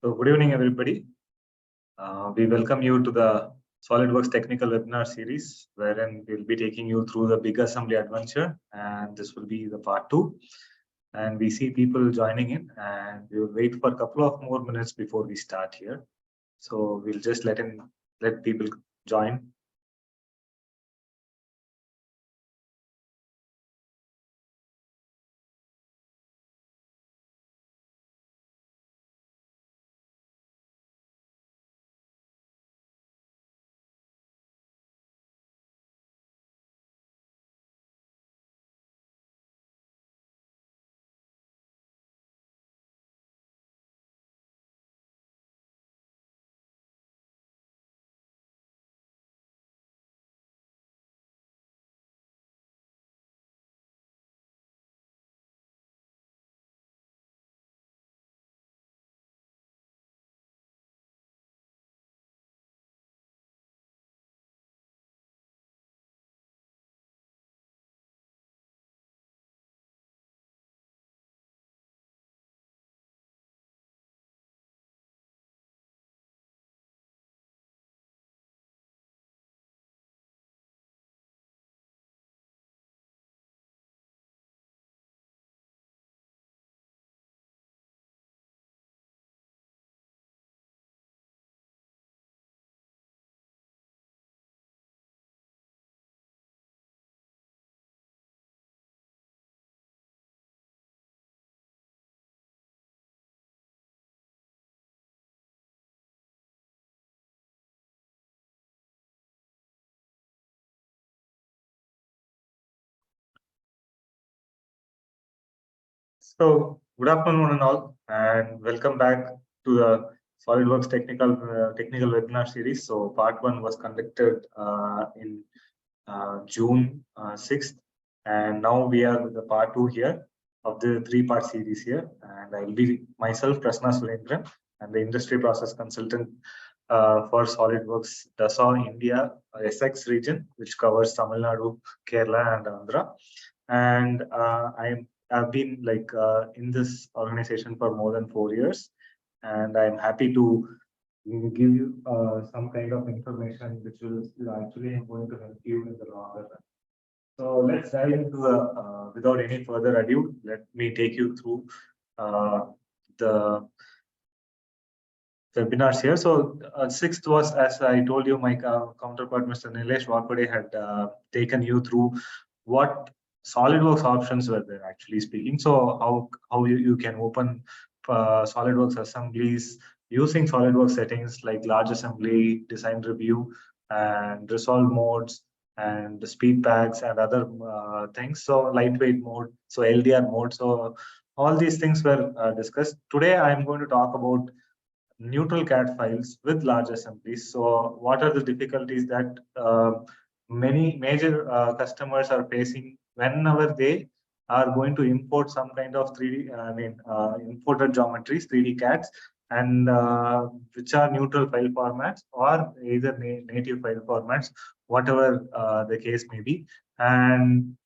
So good evening, everybody. We welcome you to the SolidWorks technical webinar series, wherein we'll be taking you through the big assembly adventure, and this will be the part 2. And we see people joining in, and we will wait for a couple of more minutes before we start here. So we'll just let people join. So good afternoon and all, and welcome back to the SolidWorks technical webinar series. So part 1 was conducted in June 6th, and now we are with the part 2 here of the 3-part series here. And I will be myself, Prasna Surendran, and the industry process consultant for SolidWorks Dassault India Essex region, which covers Tamil Nadu, Kerala, and Andhra. And I've been in this organization for more than 4 years, and I'm happy to give you some kind of information which will actually going to help you in the longer run. So let's dive into the without any further ado, let me take you through the webinars here. So 6th was, as I told you, my counterpart Mr. Nilesh Vakode had taken you through what SolidWorks options were there, actually speaking. So how you can open SolidWorks assemblies using SolidWorks settings like large assembly, design review, and resolve modes, and the speed packs and other things. So lightweight mode, so LDR mode. So all these things were discussed. Today I'm going to talk about neutral CAD files with large assemblies. So what are the difficulties that many major customers are facing whenever they are going to import some kind of 3D, imported geometries, 3D CADs, and which are neutral file formats or either native file formats, whatever the case may be. And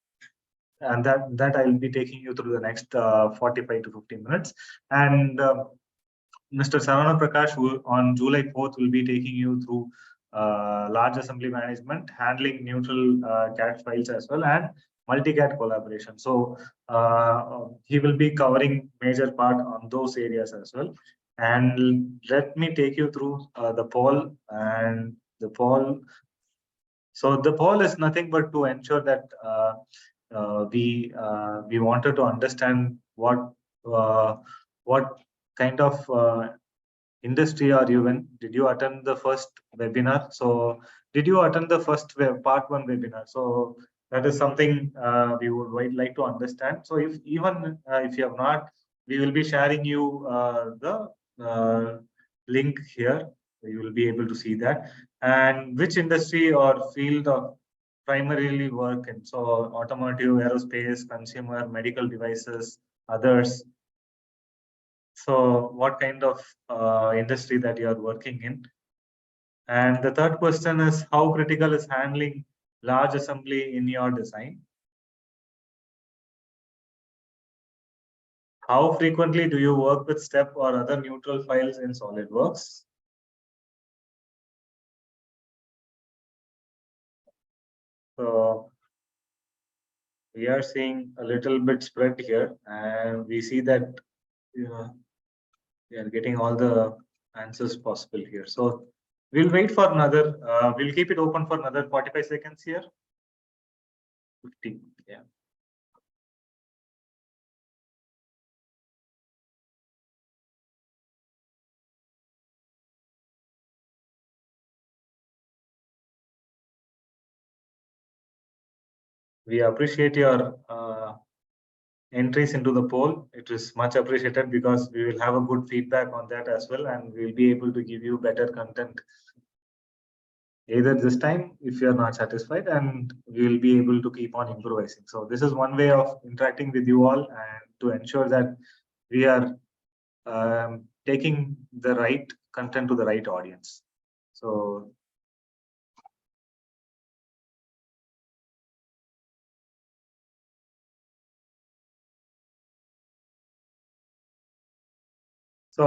that I'll be taking you through the next 45 to 50 minutes. And Mr. Sarana Prakash, who on July 4th will be taking you through large assembly management, handling neutral CAD files as well, and multi-CAD collaboration. So he will be covering major part on those areas as well. And let me take you through the poll. And the poll. So the poll is nothing but to ensure that we wanted to understand what kind of industry are you in. Did you attend the first webinar? So did you attend the first part 1 webinar? So that is something we would like to understand. So if you have not, we will be sharing you the link here. You will be able to see that, and which industry or field of primarily work in. So automotive, aerospace, consumer, medical devices, others. So what kind of industry that you are working in. And the third question is, how critical is handling large assembly in your design? How frequently do you work with step or other neutral files in SolidWorks? So we are seeing a little bit spread here, and we see that we are getting all the answers possible here. So we'll wait for another, we'll keep it open for another 45 seconds here. 50, yeah. We appreciate your entries into the poll. It is much appreciated because we will have a good feedback on that as well, and we'll be able to give you better content either this time if you are not satisfied, and we will be able to keep on improvising. So this is one way of interacting with you all and to ensure that we are taking the right content to the right audience. So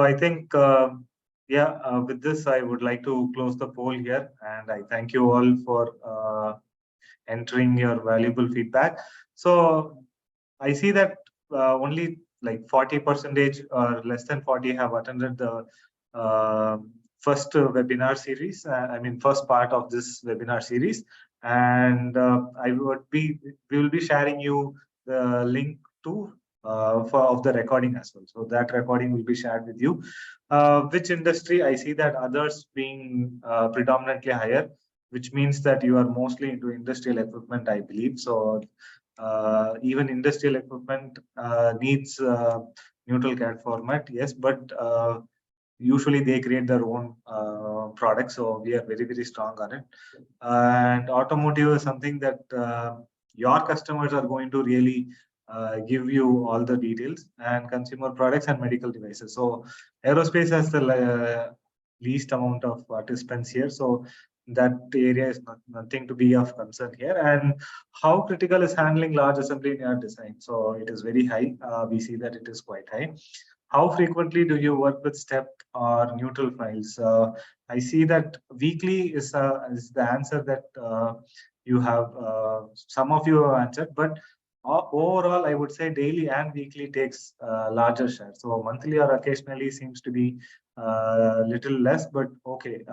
I think, with this, I would like to close the poll here, and I thank you all for entering your valuable feedback. So I see that only like 40% or less than 40 have attended the first webinar series. I mean, first part of this webinar series, and we will be sharing you the link to of the recording as well. So that recording will be shared with you. Which industry? I see that others being predominantly higher, which means that you are mostly into industrial equipment, I believe. So even industrial equipment needs neutral CAD format, yes, but usually they create their own products. So we are very, very strong on it. And automotive is something that your customers are going to really give you all the details, and consumer products and medical devices. So aerospace has the least amount of participants here. So that area is nothing to be of concern here. And how critical is handling large assembly in your design? So it is very high. We see that it is quite high. How frequently do you work with step or neutral files? I see that weekly is the answer that you have. Some of you have answered, but overall, I would say daily and weekly takes larger share. So monthly or occasionally seems to be little less, but okay.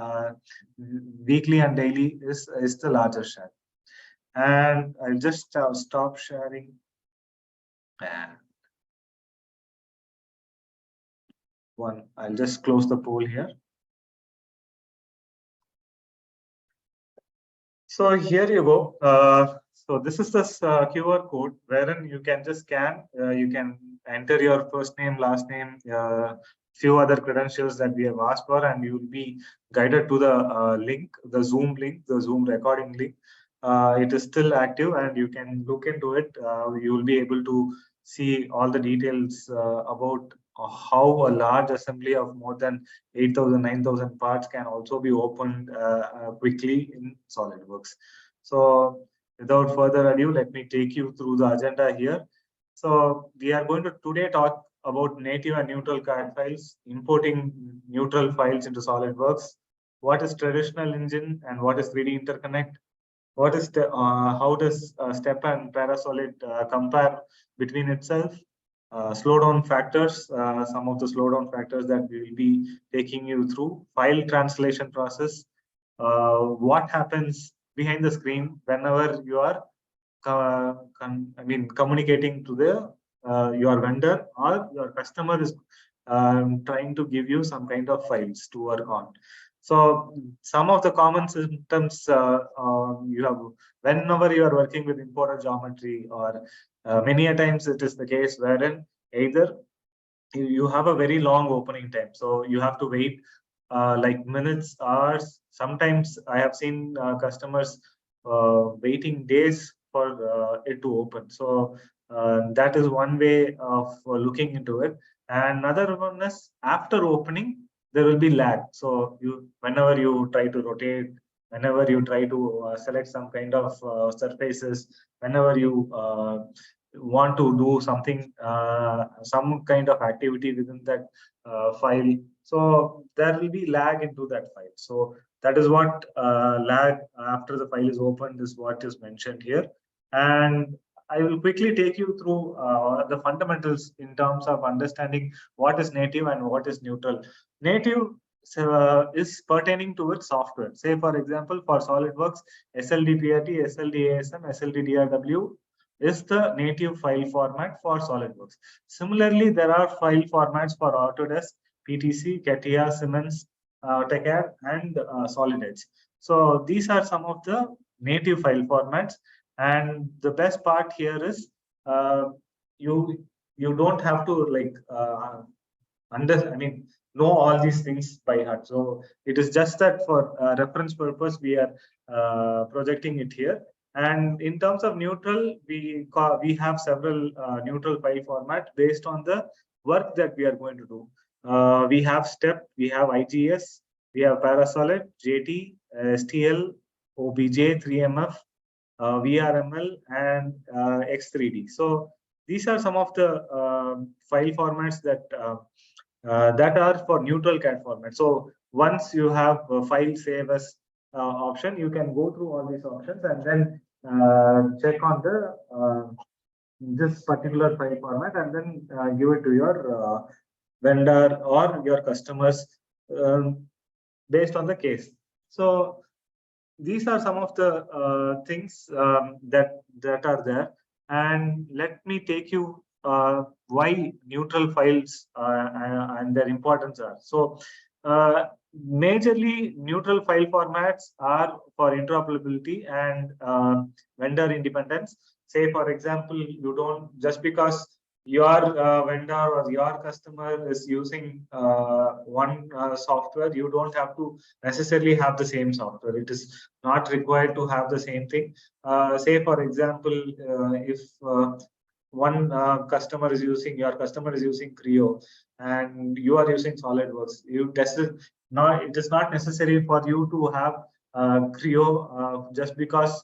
Weekly and daily is the larger share. And I'll just stop sharing. I'll just close the poll here. So here you go. So this is this QR code wherein you can just scan. You can enter your first name, last name, few other credentials that we have asked for, and you will be guided to the link, the Zoom link, the Zoom recording link. It is still active, and you can look into it. You will be able to see all the details about how a large assembly of more than 8,000, 9,000 parts can also be opened quickly in SolidWorks. So without further ado, let me take you through the agenda here. So we are going to today talk about native and neutral CAD files, importing neutral files into SolidWorks, what is traditional engine and what is 3D interconnect, what is the how does step and Parasolid compare between itself, slowdown factors, some of the slowdown factors that we will be taking you through, file translation process, what happens behind the screen whenever you are communicating to the your vendor or your customer is trying to give you some kind of files to work on. So some of the common symptoms you have whenever you are working with imported geometry, or many a times it is the case wherein either you have a very long opening time, so you have to wait like minutes, hours. Sometimes I have seen customers waiting days for it to open. So that is one way of looking into it. And another one is after opening, there will be lag. So whenever you try to rotate, whenever you try to select some kind of surfaces, whenever you want to do something, some kind of activity within that file. So there will be lag into that file. So that is what lag after the file is opened is what is mentioned here. And I will quickly take you through the fundamentals in terms of understanding what is native and what is neutral. Native is pertaining towards software. Say, for example, for SolidWorks, SLDPRT, SLDASM, SLDDRW is the native file format for SolidWorks. Similarly, there are file formats for Autodesk, PTC, CATIA, Siemens, TechAd, and SolidEdge. So these are some of the native file formats. And the best part here is you don't have to know all these things by heart. So it is just that for reference purpose we are projecting it here. And in terms of neutral, we have several neutral file format based on the work that we are going to do. We have STEP, we have IGES, we have Parasolid, JT, STL, OBJ, 3MF, VRML, and X3D. So these are some of the file formats that are for neutral CAD format. So once you have a file save as option, you can go through all these options and then check on the this particular file format and then give it to your vendor or your customers based on the case. So these are some of the things that are there. And let me take you why neutral files and their importance are. So majorly neutral file formats are for interoperability and vendor independence. Say, for example, you don't, just because your vendor or your customer is using one software, you don't have to necessarily have the same software. It is not required to have the same thing. Say, for example, if one customer is using, your customer is using Creo and you are using SolidWorks, it is not necessary for you to have Creo just because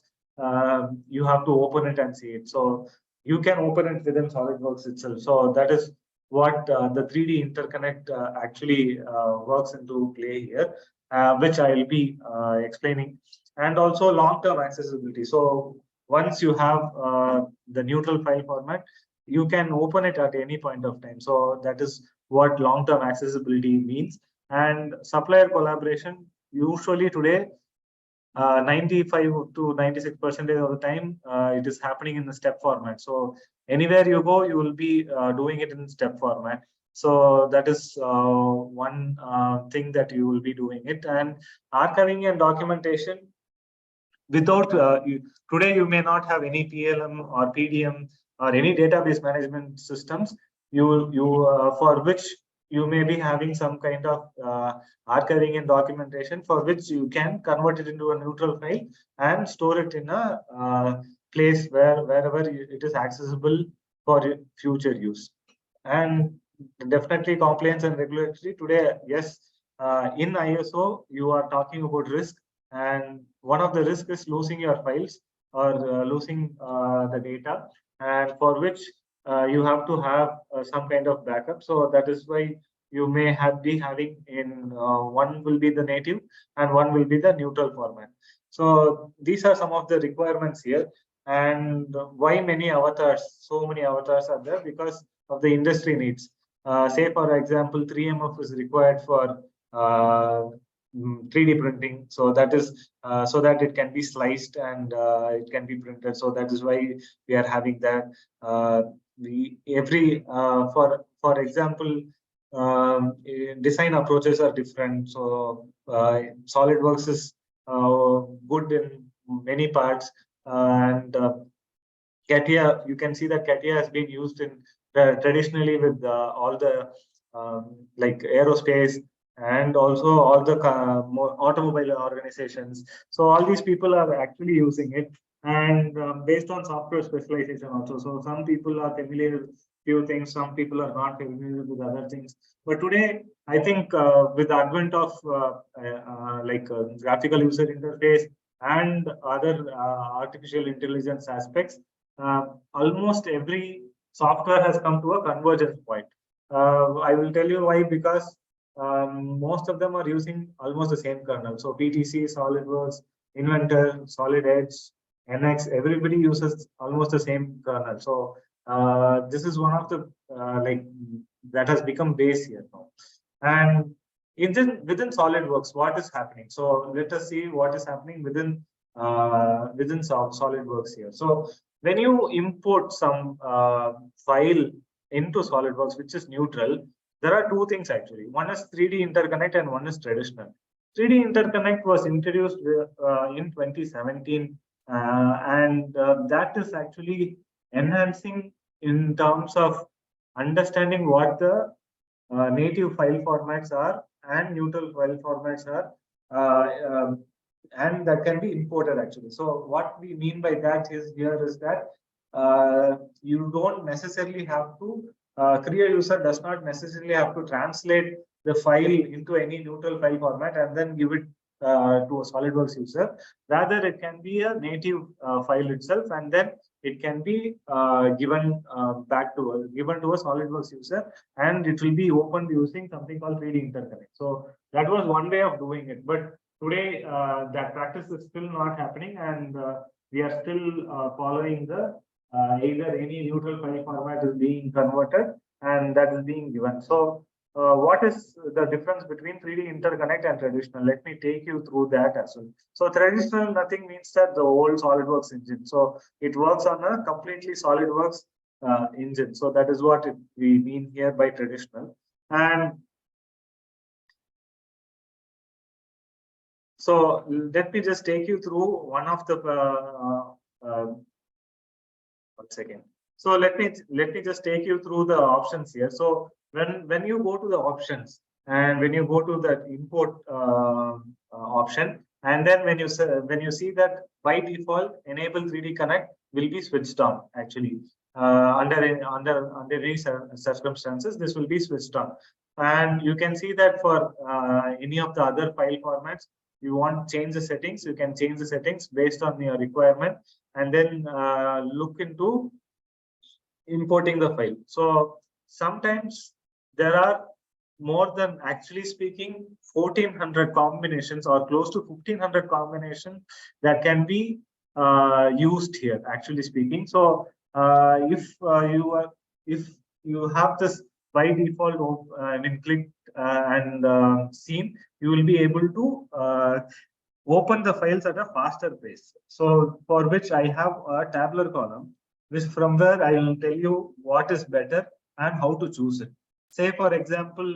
you have to open it and see it. So you can open it within SolidWorks itself. So that is what the 3D interconnect actually works into play here, which I will be explaining. And also long-term accessibility. So once you have the neutral file format, you can open it at any point of time. So that is what long-term accessibility means. And supplier collaboration, usually today, 95 to 96% of the time, it is happening in the step format. So anywhere you go, you will be doing it in step format. So that is one thing that you will be doing it. And archiving and documentation, without today you may not have any PLM or PDM or any database management systems for which you may be having some kind of archiving and documentation, for which you can convert it into a neutral file and store it in a place wherever it is accessible for future use. And definitely compliance and regulatory. Today, yes, in ISO, you are talking about risk, and one of the risks is losing your files or losing the data, and for which you have to have some kind of backup. So that is why you may be having in one will be the native and one will be the neutral format. So these are some of the requirements here. And why many avatars? So many avatars are there because of the industry needs. Say, for example, 3MF is required for 3D printing, so that is so that it can be sliced and it can be printed. So that is why we are having that. For example, design approaches are different. So SolidWorks is good in many parts, and CATIA, you can see that CATIA has been used in traditionally with all the like aerospace and also all the automobile organizations. So all these people are actually using it, and based on software specialization also. So some people are familiar with few things, some people are not familiar with other things. But today, I think with the advent of graphical user interface and other artificial intelligence aspects, almost every software has come to a convergence point. I will tell you why, because most of them are using almost the same kernel. So PTC, SolidWorks, Inventor, Solid Edge, NX, everybody uses almost the same kernel. So this is one of the like that has become base here now. And within SolidWorks, what is happening? So let us see what is happening within SolidWorks here. So when you import some file into SolidWorks, which is neutral, there are two things actually. One is 3D interconnect and one is traditional. 3D interconnect was introduced in 2017, and that is actually enhancing in terms of understanding what the native file formats are and neutral file formats are, and that can be imported actually. So what we mean by that is that you don't necessarily have to, Career user does not necessarily have to translate the file into any neutral file format and then give it to a SolidWorks user. Rather, it can be a native file itself, and then it can be given to a SolidWorks user, and it will be opened using something called 3D interconnect. So that was one way of doing it, but today that practice is still not happening, and we are still following the either any neutral file format is being converted and that is being given. So what is the difference between 3D interconnect and traditional? Let me take you through that as well. So traditional, nothing means that the old SolidWorks engine. So it works on a completely SolidWorks engine. So that is what we mean here by traditional. And so let me just take you through one of the 1 second. So let me just take you through the options here. So when you go to the options and when you go to the import option, and then when you see that by default enable 3D connect will be switched on actually, under any circumstances this will be switched on, and you can see that for any of the other file formats you want to change the settings, you can change the settings based on your requirement, and then look into importing the file. So sometimes there are more than, actually speaking, 1400 combinations or close to 1500 combinations that can be used here, actually speaking. So if you have this by default clicked and seen, you will be able to open the files at a faster pace. So for which I have a tabular column, which from where I will tell you what is better and how to choose it. Say for example,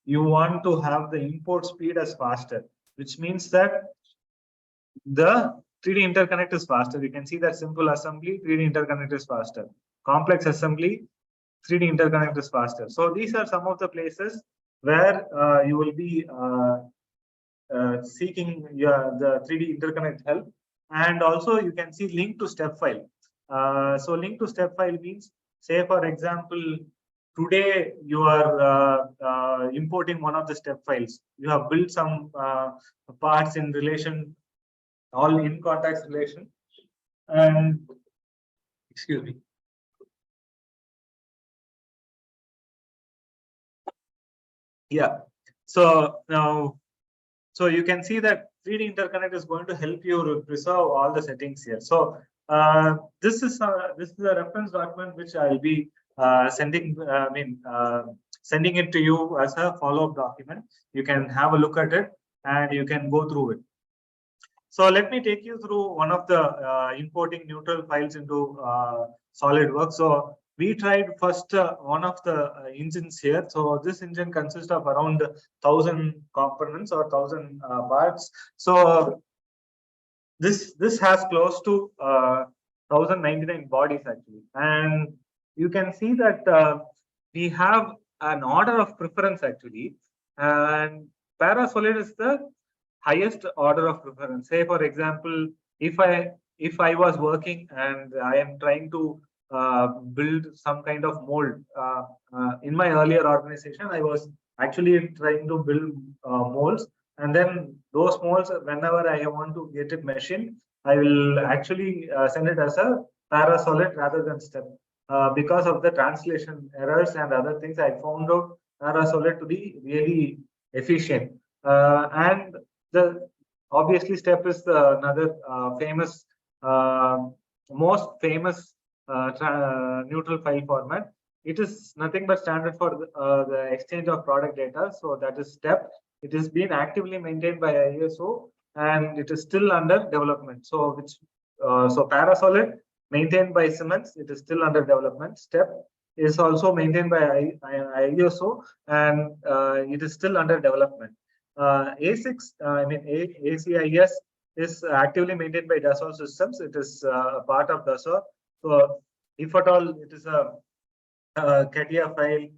you want to have the import speed as faster, which means that the 3D interconnect is faster. You can see that simple assembly, 3D interconnect is faster. Complex assembly, 3D interconnect is faster. So these are some of the places where you will be seeking the 3D interconnect help. And also you can see link to step file. So link to step file means, say for example, today you are importing one of the step files. You have built some parts in relation, all in context relation, and excuse me. Yeah. So now, so you can see that 3D interconnect is going to help you preserve all the settings here. So this is a reference document which I'll be sending. Sending it to you as a follow-up document. You can have a look at it and you can go through it. So let me take you through one of the importing neutral files into SolidWorks. So we tried first one of the engines here. So this engine consists of around 1000 components or 1000 parts. So this has close to 1099 bodies actually, and you can see that we have an order of preference actually, and Parasolid is the highest order of preference. Say for example, if I was working and I am trying to build some kind of mold in my earlier organization, I was actually trying to build molds, and then those molds, whenever I want to get it machined, I will actually send it as a Parasolid rather than step. Because of the translation errors and other things, I found out Parasolid to be really efficient. And the obviously step is another famous, most famous neutral file format. It is nothing but standard for the exchange of product data. So that is step. It is being actively maintained by ISO and it is still under development. So which so Parasolid maintained by Siemens, it is still under development. Step is also maintained by ISO and it is still under development. A6, ACIS is actively maintained by Dassault Systems. It is a part of Dassault. So if at all it is a CATIA file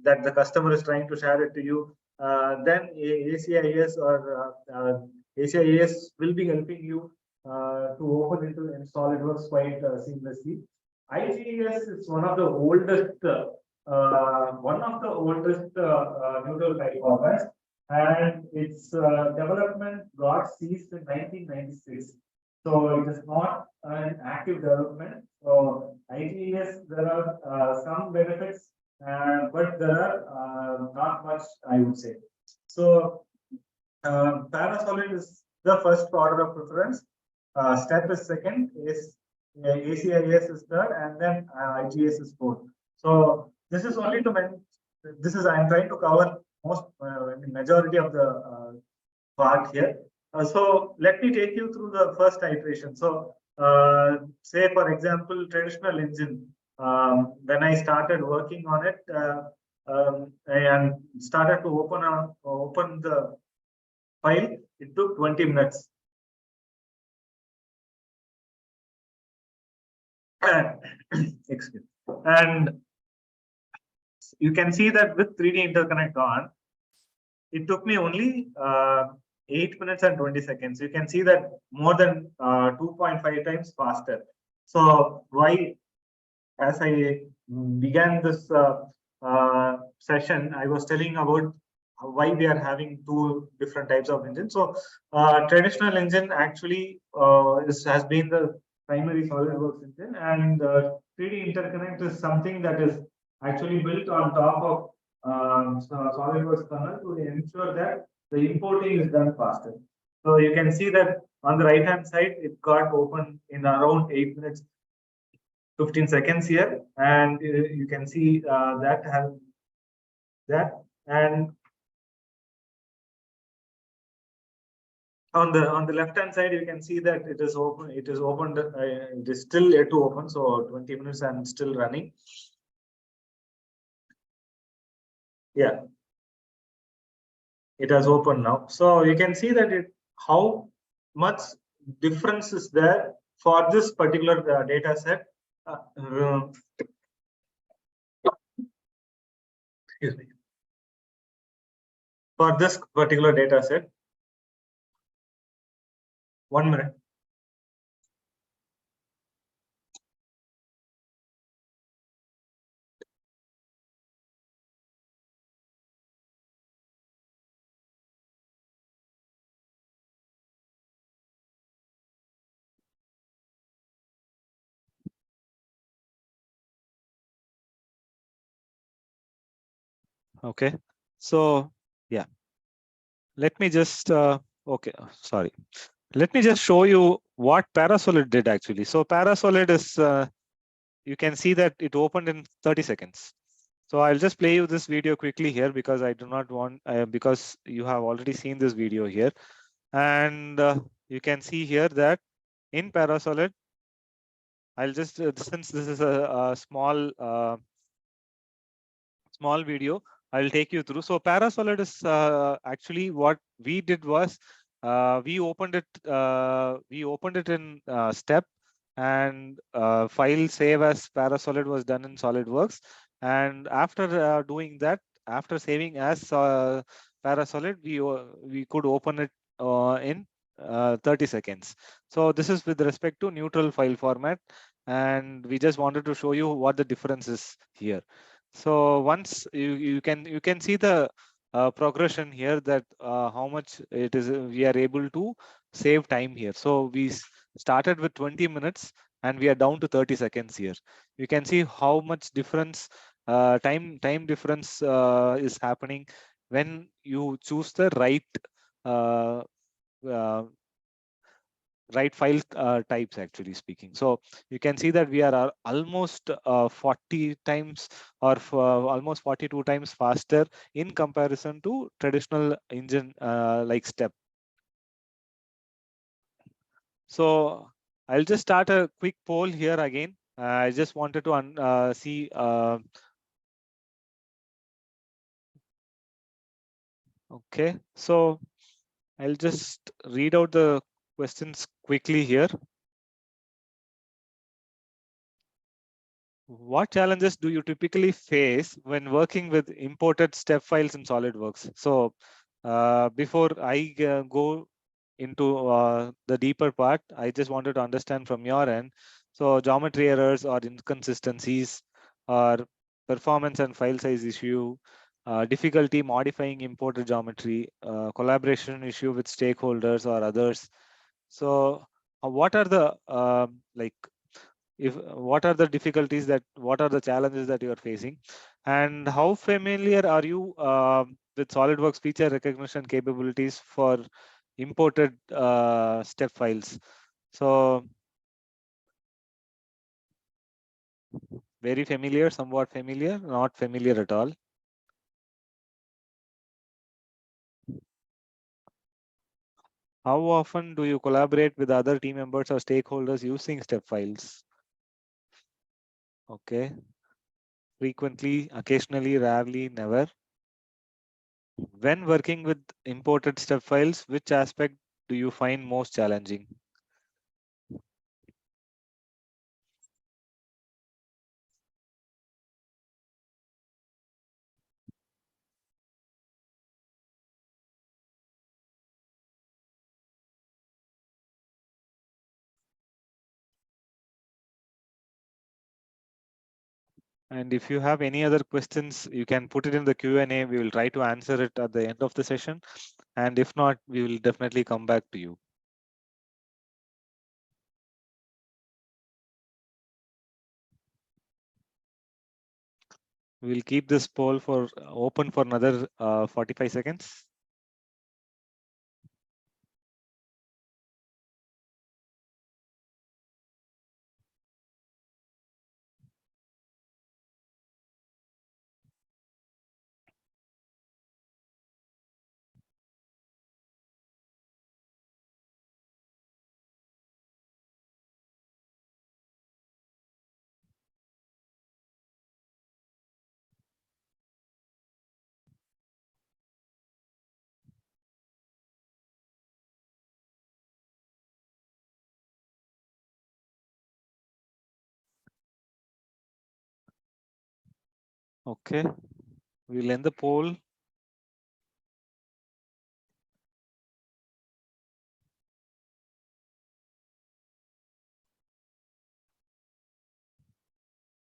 that the customer is trying to share it to you, then ACIS or ACIS will be helping you to open it in SolidWorks quite seamlessly. IGES is one of the oldest neutral file formats, and its development got ceased in 1996. So it is not an active development. So IGES, there are some benefits, but there are not much, I would say. So Parasolid is the first order of preference. Step is second, is ACIS is third, and then IGS is fourth. So this is only to mention. This is I'm trying to cover most majority of the part here. So let me take you through the first iteration. So say for example, traditional engine. When I started working on it and started to open the file, it took 20 minutes. Excuse me. And you can see that with 3D interconnect on, it took me only 8 minutes and 20 seconds. You can see that more than 2.5 times faster. So why, as I began this session, I was telling about why we are having two different types of engines. So traditional engine actually has been the primary SolidWorks engine, and 3D interconnect is something that is actually built on top of SolidWorks kernel to ensure that the importing is done faster. So you can see that on the right hand side, it got open in around 8 minutes 15 seconds here, and you can see that and on the left hand side you can see that it is open. It is opened. It is still yet to open. So 20 minutes and still running. Yeah, it has opened now. So you can see that how much difference is there for this particular data set. Excuse me. For this particular data set. 1 minute. Okay, so yeah, let me just okay, sorry. Let me just show you what Parasolid did actually. So Parasolid is, you can see that it opened in 30 seconds. So I'll just play you this video quickly here because I do not want, because you have already seen this video here. And you can see here that in Parasolid, I'll just, since this is a small video, I'll take you through. So Parasolid is actually what we did was we opened it in step, and file save as Parasolid was done in SolidWorks. And after doing that, after saving as Parasolid, we could open it in 30 seconds. So this is with respect to neutral file format, and we just wanted to show you what the difference is here. So once you can see the progression here, that how much it is we are able to save time here. So started with 20 minutes and we are down to 30 seconds here. You can see how much difference, time difference is happening when you choose the right uh, uh, right file types, actually speaking. So you can see that we are almost 40 times or almost 42 times faster in comparison to traditional engine like step. So I'll just start a quick poll here again. I just wanted to see. Okay, so I'll just read out the questions quickly here. What challenges do you typically face when working with imported step files in SolidWorks? So before I go into the deeper part, I just wanted to understand from your end. So geometry errors or inconsistencies or performance and file size issue, difficulty modifying imported geometry, collaboration issue with stakeholders or others. So what are the like if what are the difficulties that what are the challenges that you are facing, and how familiar are you with SolidWorks feature recognition capabilities for imported step files? So very familiar, somewhat familiar, not familiar at all. How often do you collaborate with other team members or stakeholders using step files? Okay, frequently, occasionally, rarely, never. When working with imported step files, which aspect do you find most challenging? And if you have any other questions, you can put it in the Q&A. We will try to answer it at the end of the session. And if not, we will definitely come back to you. We will keep this poll for open for another 45 seconds. Okay, we'll end the poll.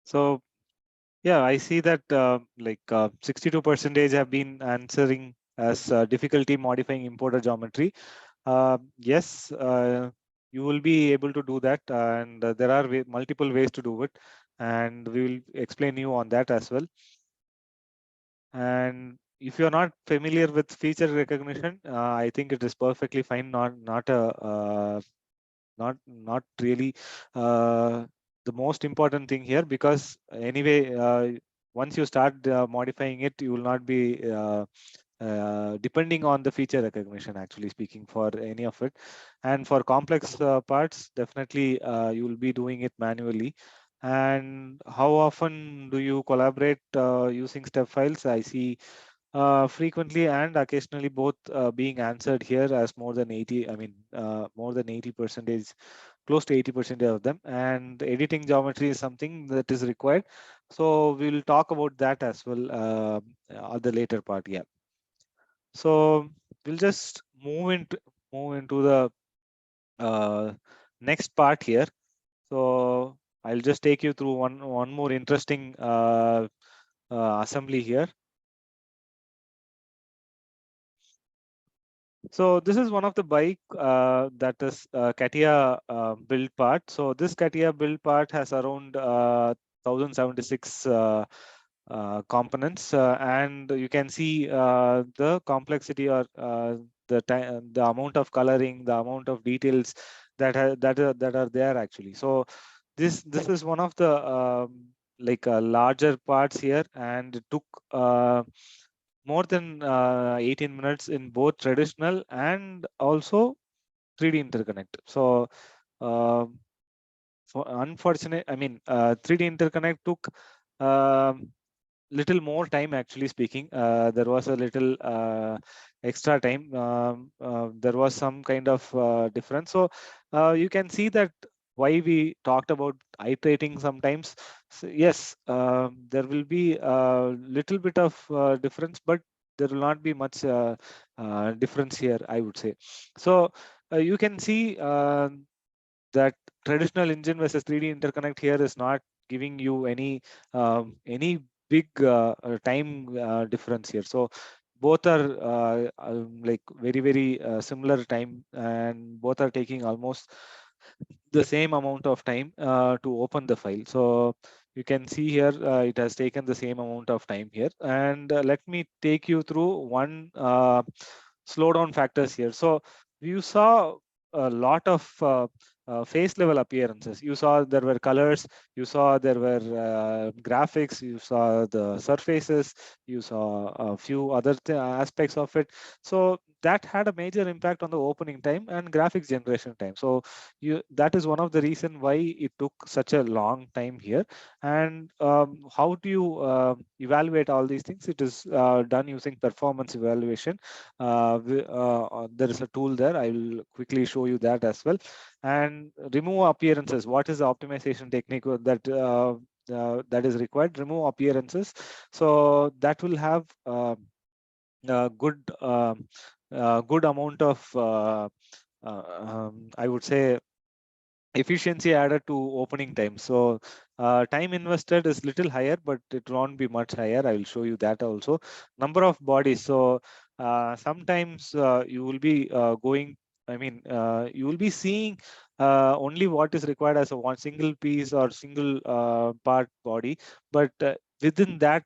So yeah, I see that 62% have been answering as difficulty modifying importer geometry. Yes, you will be able to do that, and there are multiple ways to do it, and we will explain you on that as well. And if you're not familiar with feature recognition, I think it is perfectly fine. Not really the most important thing here, because anyway, once you start modifying it, you will not be depending on the feature recognition, actually speaking, for any of it. And for complex parts, definitely you will be doing it manually. And how often do you collaborate using step files? I see frequently and occasionally, both being answered here as more than 80, I mean, more than 80%, close to 80% of them. And editing geometry is something that is required. So we'll talk about that as well at the later part. Yeah. So we'll just move into the next part here. So I'll just take you through one more interesting assembly here. So this is one of the bike that is CATIA build part. So this CATIA build part has around 1076 components, and you can see the complexity or the amount of coloring, the amount of details that are there actually. So this is one of the like larger parts here, and it took more than 18 minutes in both traditional and also 3D interconnect. So unfortunate, I mean, 3D interconnect took little more time, actually speaking. There was a little extra time. There was some kind of difference. So you can see that why we talked about iterating sometimes. So yes, there will be a little bit of difference, but there will not be much difference here, I would say. So you can see that traditional engine versus 3D interconnect here is not giving you any big time difference here. So both are like very similar time, and both are taking almost the same amount of time to open the file. So you can see here it has taken the same amount of time here. And let me take you through one slowdown factors here. So you saw a lot of face level appearances. You saw there were colors, you saw there were graphics, you saw the surfaces, you saw a few other aspects of it. So that had a major impact on the opening time and graphics generation time. So that is one of the reason why it took such a long time here. And how do you evaluate all these things? It is done using performance evaluation. There is a tool there. I will quickly show you that as well. And remove appearances. What is the optimization technique that is required? Remove appearances. So that will have good good amount of I would say efficiency added to opening time. So time invested is little higher, but it won't be much higher. I will show you that also. Number of bodies. So sometimes you will be going, I mean, you will be seeing only what is required as a one single piece or single part body, but within that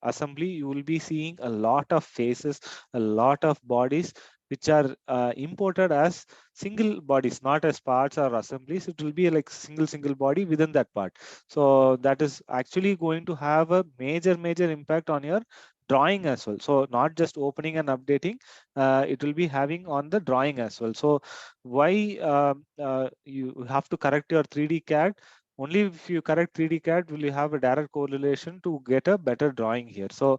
assembly, you will be seeing a lot of faces, a lot of bodies, which are imported as single bodies, not as parts or assemblies. It will be like single body within that part. So that is actually going to have a major impact on your drawing as well. So not just opening and updating, it will be having on the drawing as well. So why you have to correct your 3D CAD? Only if you correct 3D CAD will you have a direct correlation to get a better drawing here. So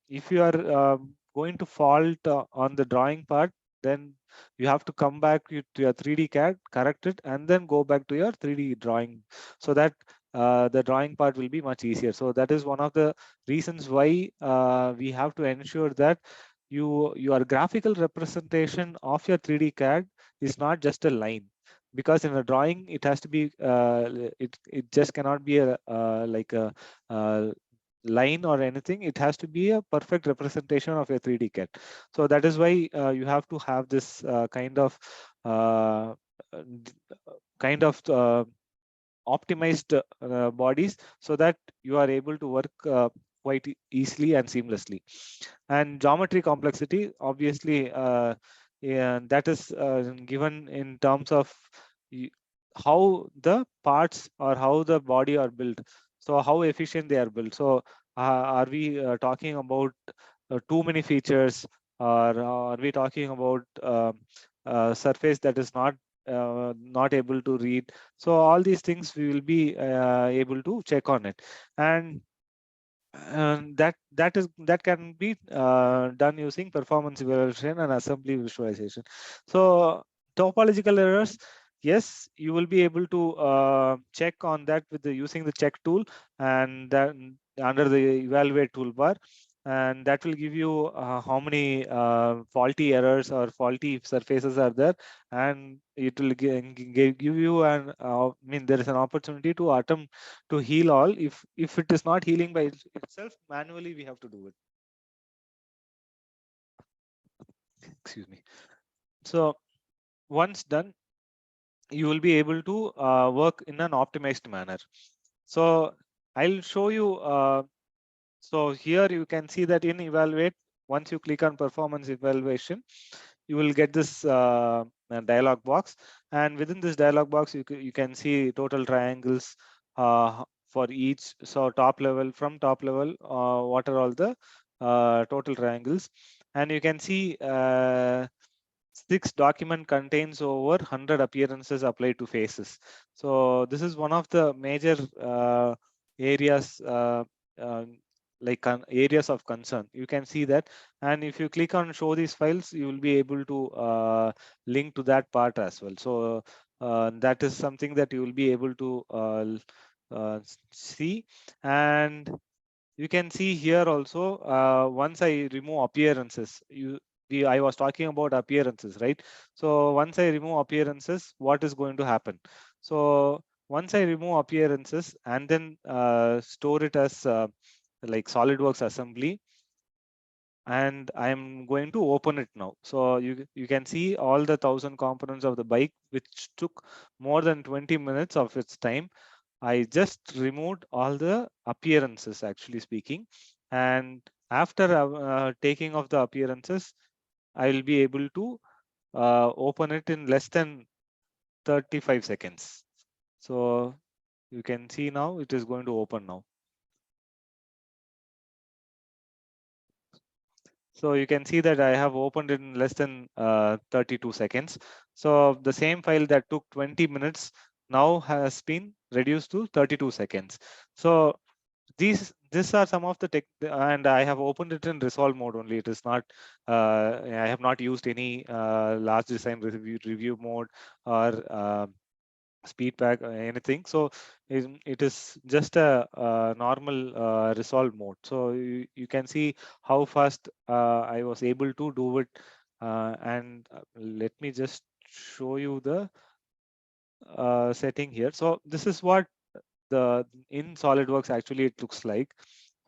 if you are going to fault on the drawing part, then you have to come back to your 3D CAD, correct it, and then go back to your 3D drawing, so that the drawing part will be much easier. So that is one of the reasons why we have to ensure that your graphical representation of your 3D CAD is not just a line, because in a drawing it has to be it just cannot be a like a line or anything. It has to be a perfect representation of a 3D CAD. So that is why you have to have this uh, kind of optimized bodies, so that you are able to work quite easily and seamlessly. And geometry complexity, obviously, yeah, that is given in terms of how the parts or how the body are built. So how efficient they are built. So are we talking about too many features, or are we talking about surface that is not able to read? So all these things we will be able to check on it. And that can be done using performance evaluation and assembly visualization. So topological errors, yes, you will be able to check on that with the using the check tool, and then under the evaluate toolbar, and that will give you how many faulty errors or faulty surfaces are there, and it will give you an I mean, there is an opportunity to attempt to heal all. If it is not healing by itself, manually we have to do it. excuse me. So once done, you will be able to work in an optimized manner. So I'll show you. So here you can see that in evaluate, once you click on performance evaluation, you will get this dialog box, and within this dialog box you can see total triangles for each. So top level, from top level, what are all the total triangles, and you can see 6 document contains over 100 appearances applied to faces. So this is one of the major areas, uh, like areas of concern. You can see that, and if you click on show these files, you will be able to link to that part as well. So that is something that you will be able to see. And you can see here also, once I remove appearances, I was talking about appearances, right? So once I remove appearances, what is going to happen? So once I remove appearances and then store it as like SolidWorks assembly, and I'm going to open it now. So you can see all the 1,000 components of the bike, which took more than 20 minutes of its time. I just removed all the appearances, actually speaking, and after taking off the appearances, I will be able to open it in less than 35 seconds. So you can see now it is going to open now. So you can see that I have opened it in less than 32 seconds. So the same file that took 20 minutes now has been reduced to 32 seconds. So these are some of the tech, and I have opened it in resolve mode only. It is not, I have not used any large design review mode or speed pack or anything. So it is just a normal resolve mode. So you can see how fast I was able to do it. And let me just show you the setting here. So this is what the in SolidWorks actually it looks like.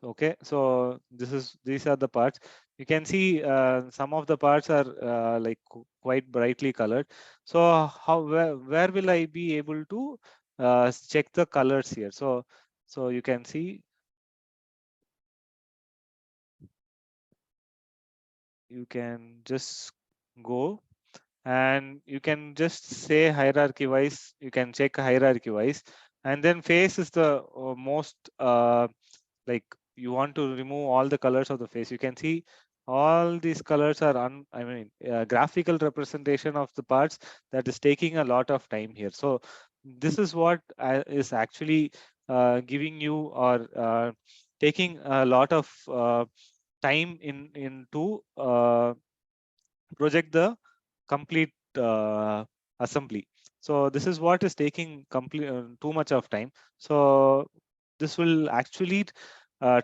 Okay, so these are the parts. You can see some of the parts are like quite brightly colored. So where will I be able to check the colors here? So you can see, you can just go and you can just say hierarchy wise. You can check hierarchy wise, and then face is the most like you want to remove all the colors of the face. You can see all these colors are graphical representation of the parts that is taking a lot of time here. So this is what is actually giving you or taking a lot of time into project the complete assembly. So this is what is taking complete too much of time. So this will actually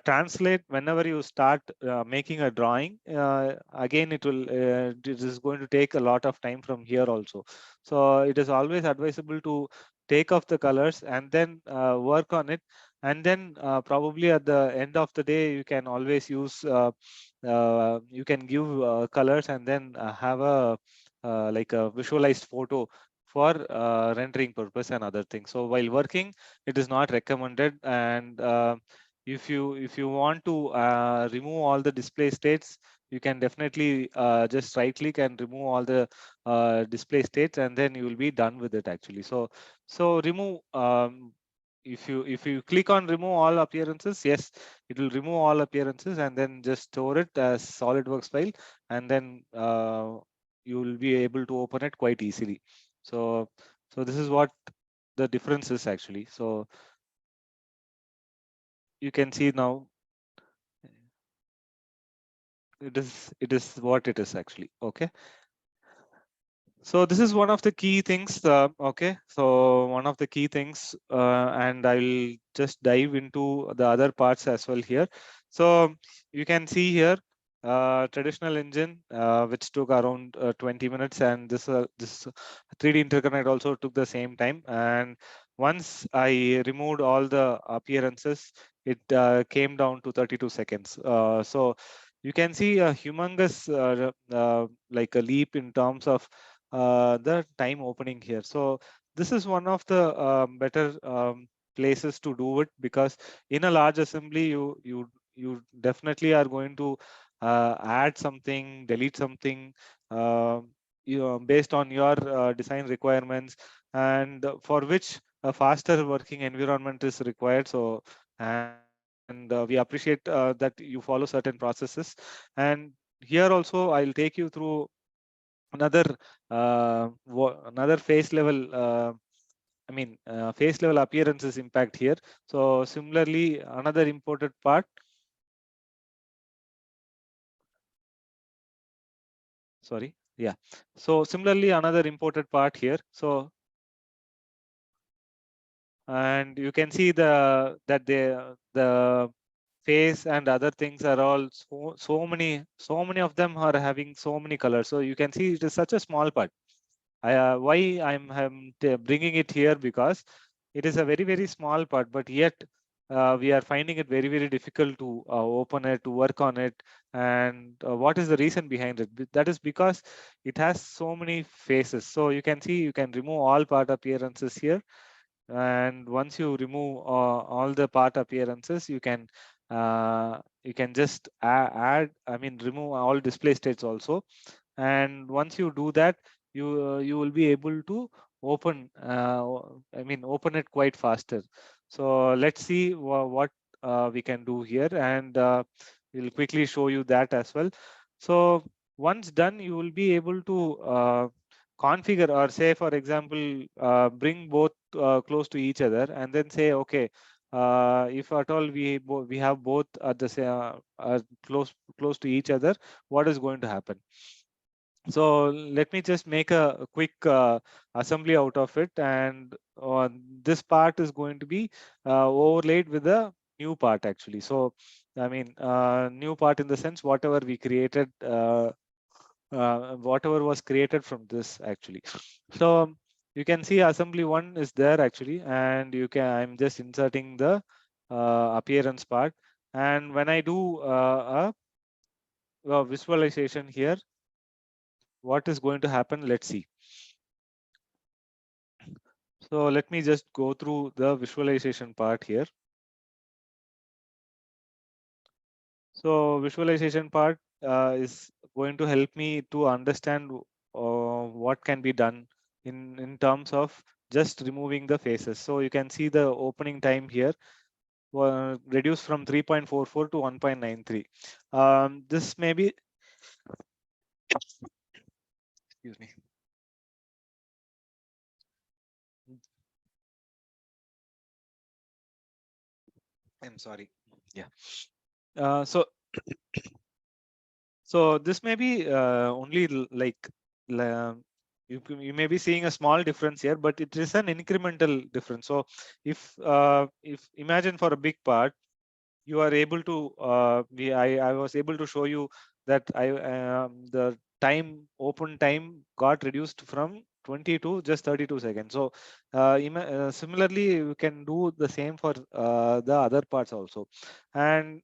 translate whenever you start making a drawing. Again, it is going to take a lot of time from here also. So it is always advisable to take off the colors and then work on it, and then probably at the end of the day you can always use you can give colors and then have a like a visualized photo for rendering purpose and other things. So while working, it is not recommended. And if you want to remove all the display states, you can definitely just right click and remove all the display states, and then you will be done with it actually. So remove, if you click on remove all appearances, yes, it will remove all appearances, and then just store it as SolidWorks file, and then you will be able to open it quite easily. So this is what the difference is actually. So you can see now it is what it is actually. Okay. So this is one of the key things. Okay, so one of the key things, and I will just dive into the other parts as well here. So you can see here traditional engine, which took around 20 minutes, and this 3D interconnect also took the same time. And once I removed all the appearances, it came down to 32 seconds. So you can see a humongous like a leap in terms of the time opening here. So this is one of the better places to do it, because in a large assembly you definitely are going to add something, delete something, uh, based on your design requirements, and for which a faster working environment is required. So, and we appreciate that you follow certain processes. And here also I'll take you through another another face level face level appearances impact here. So similarly, another important part, sorry, yeah, so similarly another important part here. So, and you can see that the face and other things are all so many of them are having so many colors. So you can see it is such a small part. Why I'm bringing it here, because it is a very small part, but yet we are finding it very difficult to open it, to work on it. And what is the reason behind it? That is because it has so many faces. So you can see, you can remove all part appearances here, and once you remove all the part appearances, you can just add, remove all display states also. And once you do that, you will be able to open open it quite faster. So let's see what we can do here, and we'll quickly show you that as well. So once done, you will be able to configure, or say for example, bring both close to each other, and then say, okay, if at all we have both at the close to each other, what is going to happen? So let me just make a quick assembly out of it, and this part is going to be overlaid with a new part actually. So new part in the sense whatever we created, whatever was created from this actually. So you can see assembly one is there actually, and I'm just inserting the appearance part. And when I do a visualization here, what is going to happen? Let's see. So let me just go through the visualization part here. So visualization part is going to help me to understand what can be done in terms of just removing the faces. So you can see the opening time here reduced from 3.44 to 1.93. This may be, excuse me. I'm sorry. Yeah. So So this may be only you may be seeing a small difference here, but it is an incremental difference. So if imagine for a big part, you are able to I was able to show you that the open time got reduced from 20 to just 32 seconds. So similarly, you can do the same for the other parts also. And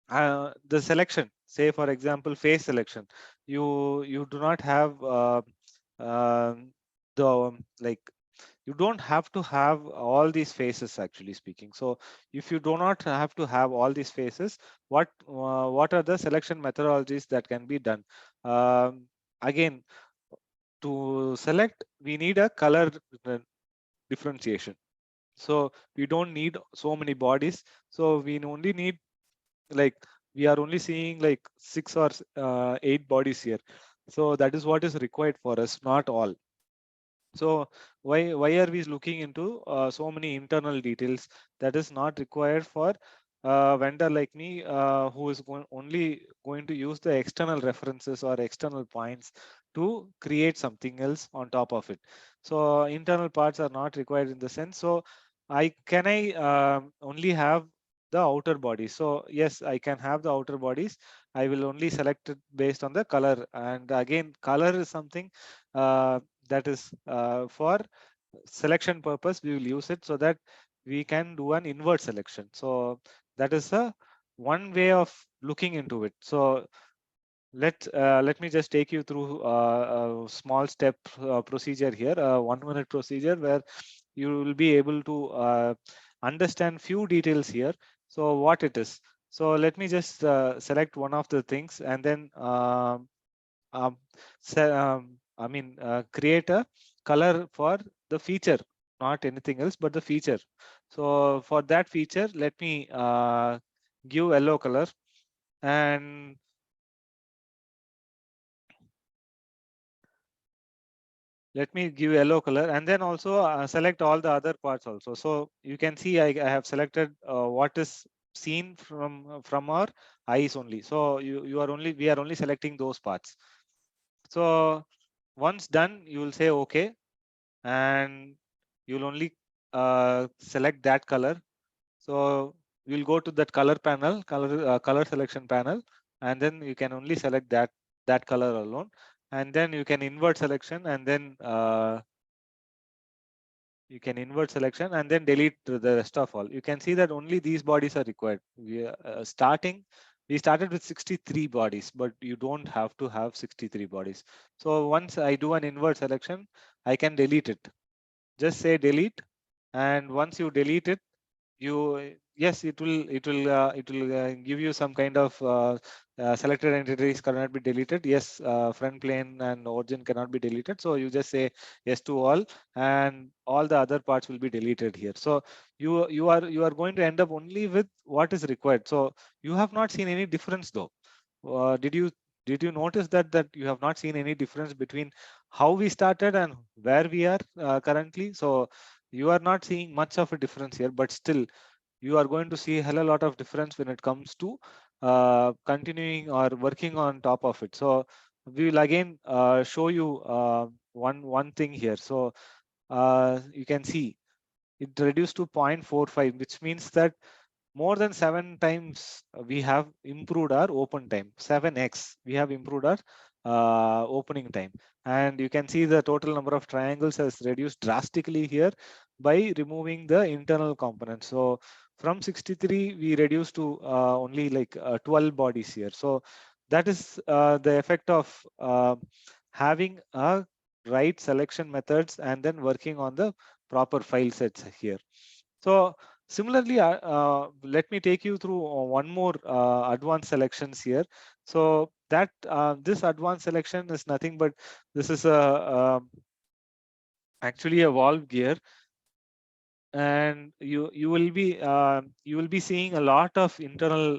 the selection, say for example face selection, you do not have the like you don't have to have all these faces actually speaking. So if you do not have to have all these faces, what are the selection methodologies that can be done? Again, to select, we need a color uh, differentiation. So we don't need so many bodies, so we only need, like, we are only seeing like 6 or 8 bodies here. So that is what is required for us, not all. So why are we looking into so many internal details that is not required for a vendor like me, who is only going to use the external references or external points to create something else on top of it. So internal parts are not required in the sense. So I only have the outer bodies. So yes, I can have the outer bodies. I will only select it based on the color. And again, color is something that is for selection purpose. We will use it so that we can do an invert selection. So that is a one way of looking into it. So let me just take you through a small step procedure here, a 1-minute procedure where you will be able to understand few details here. So what it is. So let me just select one of the things and then create a color for the feature, not anything else but the feature. So for that feature, let me give yellow color, and let me give yellow color, and then also select all the other parts also. So you can see I have selected what is seen from our eyes only. So we are only selecting those parts. So once done, you will say okay, and you'll only select that color. So you'll go to that color panel, color selection panel, and then you can only select that color alone, and then you can invert selection, and then you can invert selection and then delete the rest of all. You can see that only these bodies are required. We started with 63 bodies, but you don't have to have 63 bodies. So once I do an invert selection, I can delete it. Just say delete, and once you delete it, yes, it will give you some kind of selected entities cannot be deleted. Yes, front plane and origin cannot be deleted. So you just say yes to all, and all the other parts will be deleted here. So you are going to end up only with what is required. So you have not seen any difference though. Did you notice that you have not seen any difference between how we started and where we are currently? So you are not seeing much of a difference here, but still you are going to see a hell of a lot of difference when it comes to continuing or working on top of it. So we will again show you one thing here. So you can see it reduced to 0.45, which means that more than 7 times we have improved our open time. 7x we have improved our opening time, and you can see the total number of triangles has reduced drastically here by removing the internal components. So from 63 we reduced to only like 12 bodies here. So that is the effect of having a right selection methods and then working on the proper file sets here. So similarly, let me take you through one more advanced selections here. So that this advanced selection is nothing but this is actually a valve gear, and you will be seeing a lot of internal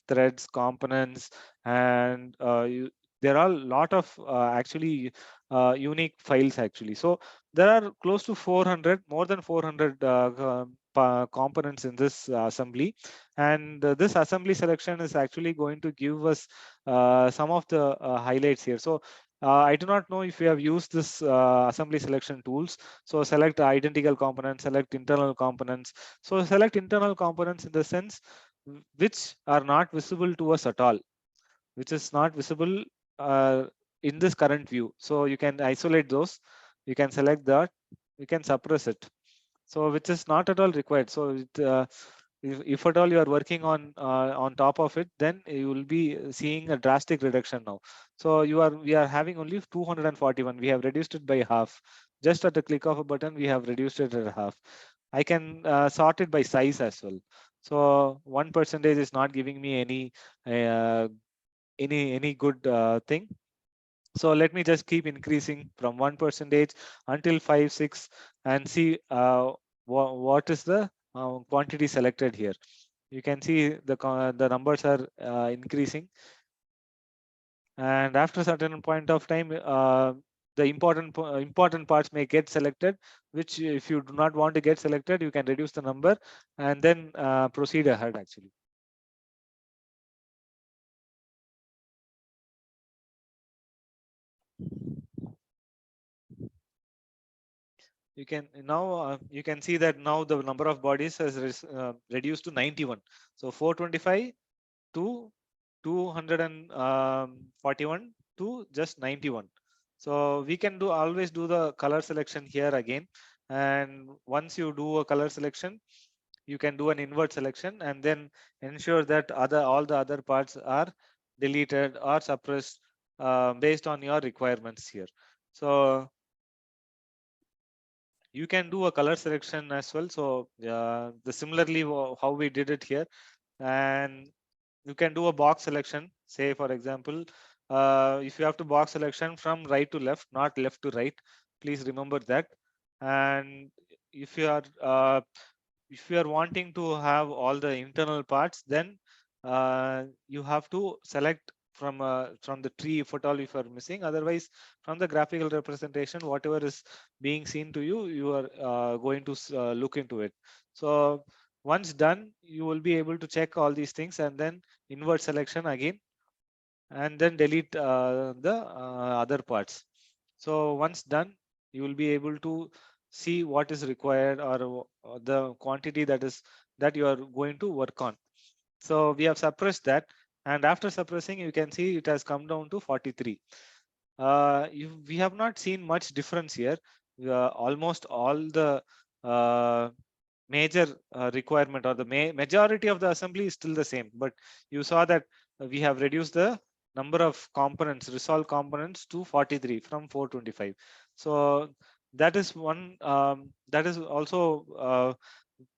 threads, components, and there are a lot of actually unique files actually. So there are close to 400, more than 400 components in this assembly, and this assembly selection is actually going to give us some of the highlights here. So I do not know if you have used this assembly selection tools. So select identical components, select internal components. So select internal components in the sense which are not visible to us at all, which is not visible in this current view. So you can isolate those, you can select that, you can suppress it. So which is not at all required. So if at all you are working on top of it, then you will be seeing a drastic reduction now. So we are having only 241. We have reduced it by half. Just at the click of a button, we have reduced it at half. I can sort it by size as well. So 1% is not giving me any good thing. So let me just keep increasing from 1% until 5, 6, and see what is the quantity selected here. You can see the numbers are increasing, and after a certain point of time, the important parts may get selected. Which, if you do not want to get selected, you can reduce the number and then proceed ahead. Actually. You can now you can see that now the number of bodies has reduced to 91. So 425 to 241 to just 91. So we can always do the color selection here again. And once you do a color selection, you can do an invert selection and then ensure that all the other parts are deleted or suppressed based on your requirements here. So you can do a color selection as well. So the similarly how we did it here, and you can do a box selection. Say for example, if you have to box selection from right to left, not left to right, please remember that. And if you are wanting to have all the internal parts, then you have to select from the tree if at all if you are missing. Otherwise, from the graphical representation, whatever is being seen to you, you are going to look into it. So once done, you will be able to check all these things and then invert selection again, and then delete the other parts. So once done, you will be able to see what is required or the quantity that you are going to work on. So we have suppressed that, and after suppressing, you can see it has come down to 43. We have not seen much difference here. Almost all the major requirement or the majority of the assembly is still the same, but you saw that we have reduced the number of components, resolved components, to 43 from 425. So that is one that is also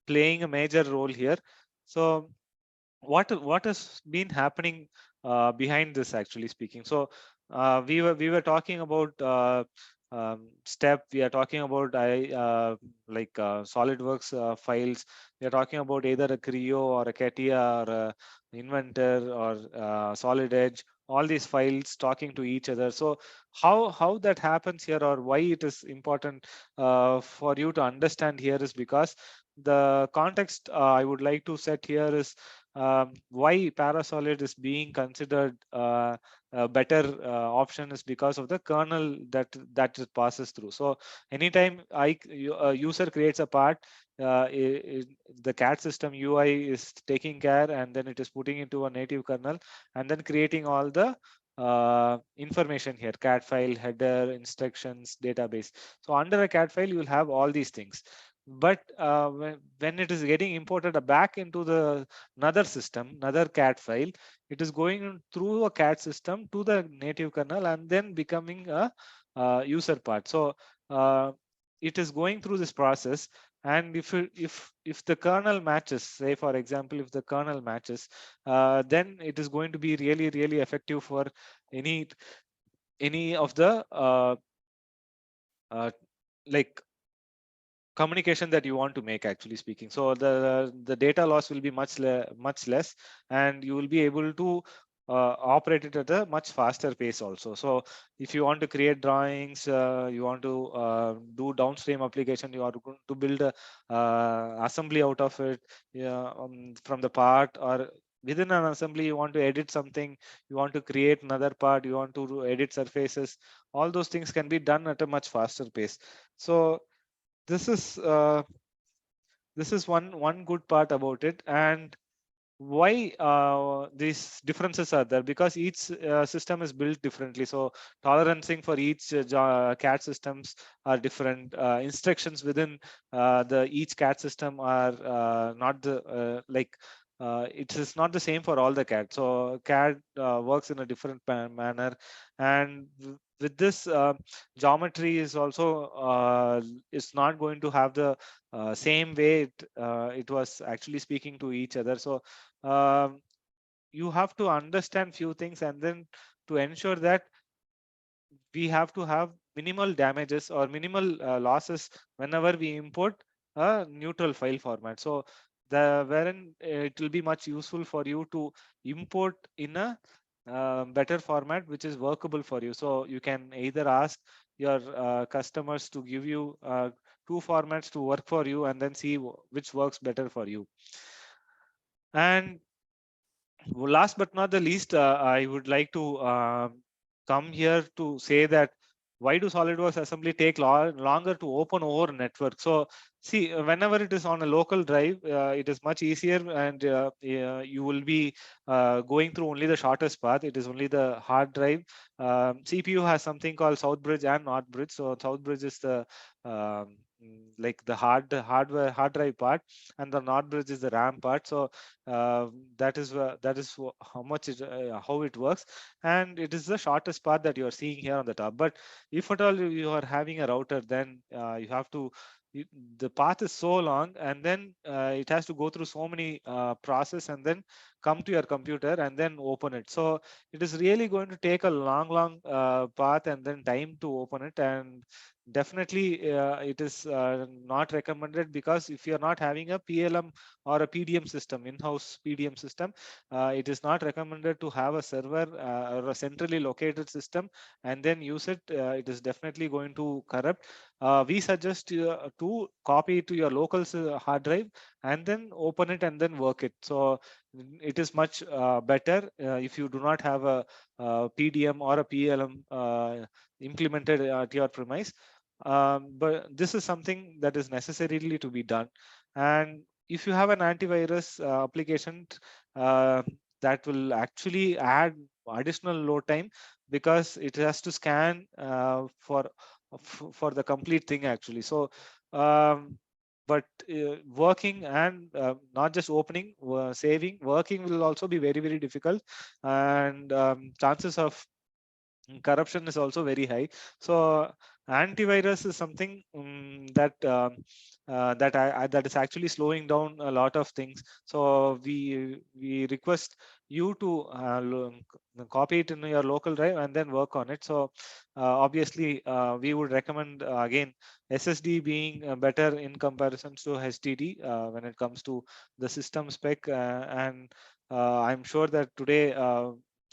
playing a major role here. So what has been happening behind this, actually speaking? So we were talking about step, we are talking about SolidWorks files. We are talking about either a Creo or a CATIA or a Inventor or Solid Edge, all these files talking to each other. So how that happens here, or why it is important for you to understand here, is because the context I would like to set here is why Parasolid is being considered a better option is because of the kernel that it passes through. So anytime a user creates a part, the CAD system UI is taking care, and then it is putting into a native kernel and then creating all the information here: CAD file, header, instructions, database. So under a CAD file, you will have all these things. But when it is getting imported back into the another system, another CAD file, it is going through a CAD system to the native kernel and then becoming a user part. So it is going through this process, and if the kernel matches, say for example, if the kernel matches, then it is going to be really effective for any of the like communication that you want to make, actually speaking. So the data loss will be much less, and you will be able to operate it at a much faster pace also. So if you want to create drawings, you want to do downstream application, you are going to build a assembly out of it, from the part, or within an assembly you want to edit something, you want to create another part, you want to edit surfaces, all those things can be done at a much faster pace. So this is one good part about it. And why these differences are there? Because each system is built differently. So tolerancing for each CAD systems are different. Instructions within the each CAD system are not the it is not the same for all the CAD. So CAD works in a different manner, and with this geometry is also is not going to have the same way it was actually speaking to each other. So you have to understand few things, and then to ensure that we have to have minimal damages or minimal losses whenever we import a neutral file format. So wherein it will be much useful for you to import in a better format which is workable for you. So you can either ask your customers to give you two formats to work for you, and then see which works better for you. And last but not the least, I would like to come here to say that why do SolidWorks assembly take longer to open over network? So see, whenever it is on a local drive, it is much easier, and you will be going through only the shortest path. It is only the hard drive. CPU has something called South Bridge and North Bridge. So South Bridge is the like the hard drive part, and the NOT bridge is the RAM part. So that is how much how it works, and it is the shortest path that you are seeing here on the top. But if at all you are having a router, then you have to the path is so long, and then it has to go through so many process, and then come to your computer and then open it. So it is really going to take a long path and then time to open it. And definitely it is not recommended, because if you are not having a PLM or a PDM system, in-house PDM system, it is not recommended to have a server or a centrally located system and then use it. It is definitely going to corrupt. We suggest to copy it to your local hard drive and then open it and then work it. So it is much better if you do not have a, PDM or a PLM implemented at your premise. But this is something that is necessarily to be done. And if you have an antivirus application, uh, that will actually add additional load time, because it has to scan for the complete thing actually. So but working and not just opening, saving, working will also be very difficult, and chances of corruption is also very high. So antivirus is something that is actually slowing down a lot of things. So we request you to copy it in your local drive and then work on it. So obviously we would recommend again SSD being better in comparison to HDD when it comes to the system spec, and I'm sure that today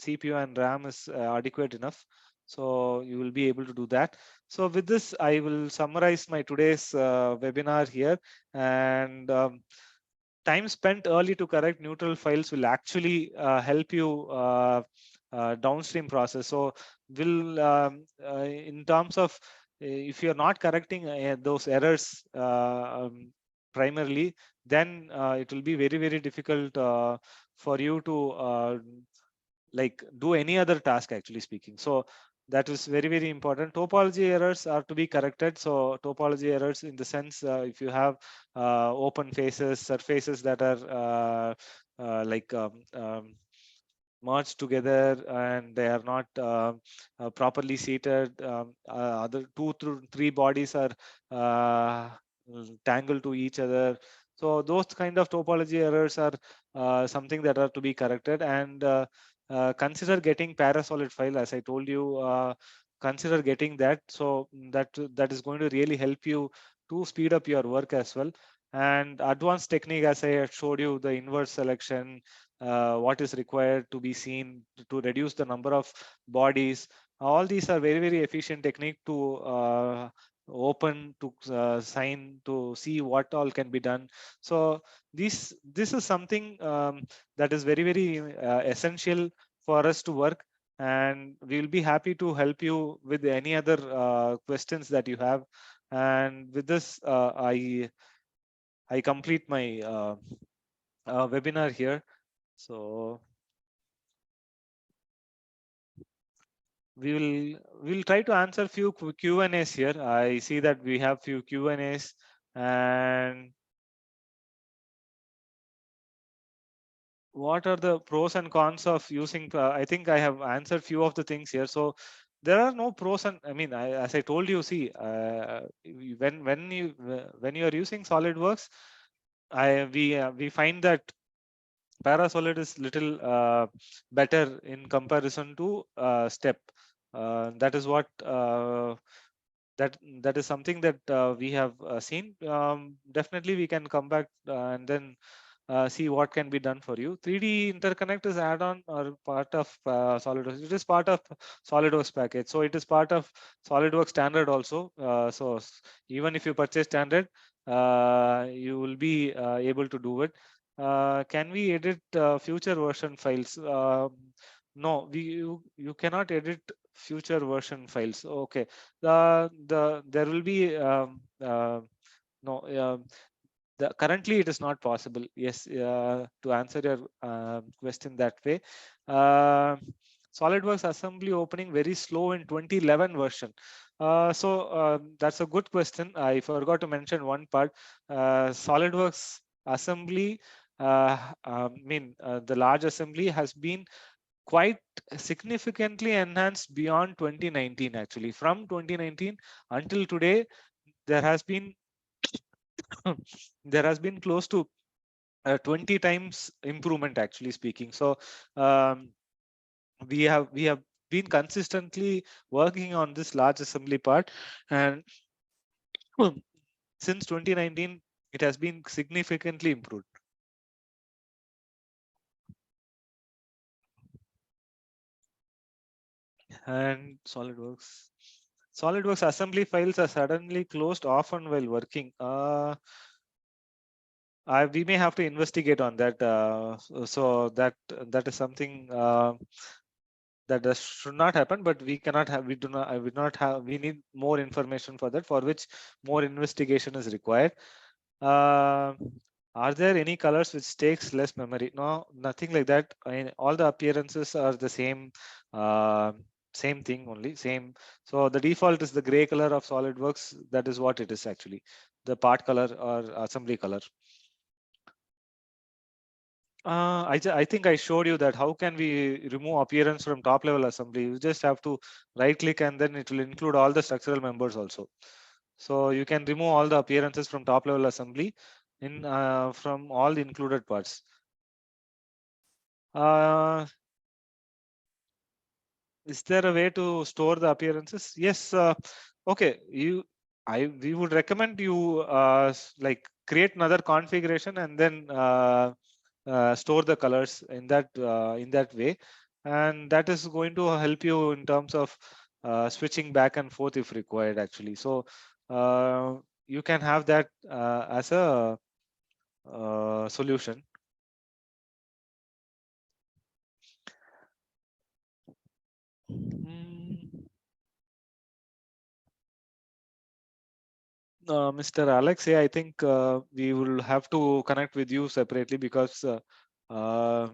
CPU and RAM is adequate enough, so you will be able to do that. So with this, I will summarize my today's webinar here. And time spent early to correct neutral files will actually help you downstream process. So will in terms of if you're not correcting those errors primarily, then it will be very difficult for you to like do any other task, actually speaking. So that is very important. Topology errors are to be corrected. So topology errors in the sense, if you have open faces, surfaces that are like merged together and they are not properly seated, other 2 through 3 bodies are uh, tangled to each other. So those kind of topology errors are something that are to be corrected. And consider getting Parasolid file, as I told you. Consider getting that, so that is going to really help you to speed up your work as well. And advanced technique, as I had showed you, the inverse selection, what is required to be seen to reduce the number of bodies. All these are very efficient technique to open, to sign, to see what all can be done. So this is something that is very essential for us to work, and we will be happy to help you with any other questions that you have. And with this, I complete my webinar here. So we'll try to answer few Q&As here. I see that we have few Q&As, and what are the pros and cons of using? I think I have answered few of the things here. So there are no pros and, I mean, as I told you, see, when you are using SolidWorks, we find that Parasolid is little better in comparison to Step. That is what that is something that we have seen. Definitely, we can come back and then see what can be done for you. 3D interconnect is add-on or part of SolidWorks. It is part of SolidWorks package, so it is part of SolidWorks standard also. So even if you purchase standard, you will be able to do it. Can we edit future version files? No, you cannot edit future version files. Okay, there will be no. Currently, it is not possible. Yes, to answer your question that way, SolidWorks assembly opening very slow in 2011 version. That's a good question. I forgot to mention one part. SolidWorks assembly, the large assembly has been quite significantly enhanced beyond 2019. Actually, from 2019 until today, there has been there has been close to 20 times improvement, actually speaking. So um, we have been consistently working on this large assembly part, and since 2019 it has been significantly improved. And SolidWorks assembly files are suddenly closed often while working. We may have to investigate on that. So that is something that should not happen, but we cannot have, we do not have, we need more information for that, for which more investigation is required. Uh, are there any colors which takes less memory? No, nothing like that. All the appearances are the same, same thing only, same. So the default is the gray color of SolidWorks. That is what it is actually, the part color or assembly color. I think I showed you that how can we remove appearance from top level assembly. You just have to right click and then it will include all the structural members also. So you can remove all the appearances from top level assembly in from all the included parts. Is there a way to store the appearances? Yes. Okay. We would recommend you like create another configuration and then store the colors in that way, and that is going to help you in terms of switching back and forth if required. Actually, so you can have that as a solution. Mr. Alex, I think we will have to connect with you separately because uh,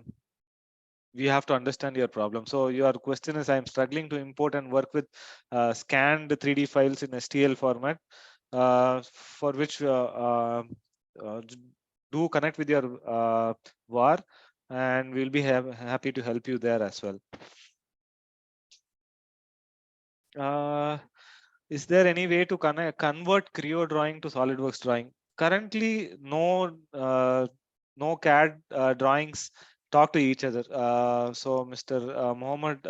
we have to understand your problem. So your question is, I'm struggling to import and work with scanned 3D files in STL format, for which do connect with your VAR, and we'll be happy to help you there as well. Is there any way to convert Creo drawing to SolidWorks drawing? Currently, no CAD drawings talk to each other. So Mr. Mohammed